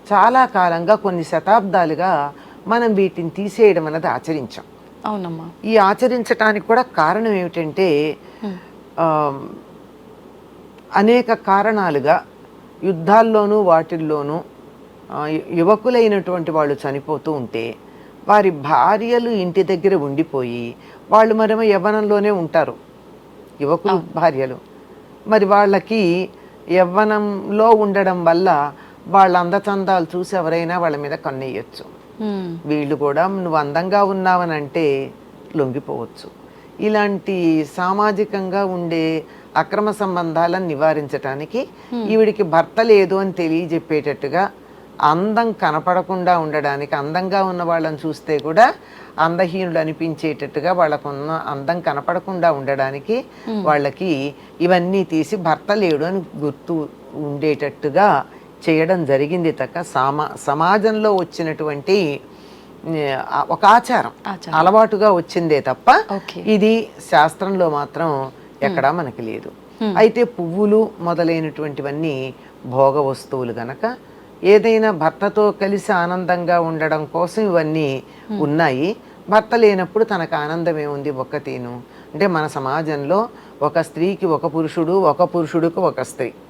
చాలా కాలంగా కొన్ని శతాబ్దాలుగా మనం వీటిని తీసేయడం అన్నది ఆచరించాం. అవునమ్మా. ఈ ఆచరించటానికి కూడా కారణం ఏమిటంటే ఆ, అనేక కారణాలుగా యుద్ధాల్లోనూ వాటిల్లోనూ యువకులైనటువంటి వాళ్ళు చనిపోతూ ఉంటే వారి భార్యలు ఇంటి దగ్గర ఉండిపోయి వాళ్ళు మరేమో యవ్వనంలోనే ఉంటారు, యువకులు అవును. భార్యలు. మరి వాళ్ళకి యవ్వనంలో ఉండడం వల్ల వాళ్ళ అందచందాలు చూసి ఎవరైనా వాళ్ళ మీద కన్నెయ్యొచ్చు. ఉమ్. వీళ్ళు కూడా నువ్వు అందంగా ఉన్నావనంటే లొంగిపోవచ్చు. ఇలాంటి సామాజికంగా ఉండే అక్రమ సంబంధాలను నివారించటానికి ఈవిడికి భర్త లేదు అని తెలియజెప్పేటట్టుగా అందం కనపడకుండా ఉండడానికి, అందంగా ఉన్న వాళ్ళని చూస్తే కూడా అందహీనులు అనిపించేటట్టుగా వాళ్ళకున్న అందం కనపడకుండా ఉండడానికి వాళ్ళకి ఇవన్నీ తీసి భర్త లేడు అని గుర్తు ఉండేటట్టుగా చేయడం జరిగింది తక్క సమాజంలో వచ్చినటువంటి ఒక ఆచారం, అలవాటుగా వచ్చిందే తప్ప ఓకే. ఇది శాస్త్రంలో మాత్రం ఎక్కడా మనకి లేదు. అయితే పువ్వులు మొదలైనటువంటివన్నీ భోగ వస్తువులు గనక ఏదైనా భర్తతో కలిసి ఆనందంగా ఉండడం కోసం ఇవన్నీ ఉన్నాయి. భర్త లేనప్పుడు తనకు ఆనందం ఏముంది ఒక్కతీను అంటే మన సమాజంలో ఒక స్త్రీకి ఒక పురుషుడు, ఒక పురుషుడికి ఒక స్త్రీ.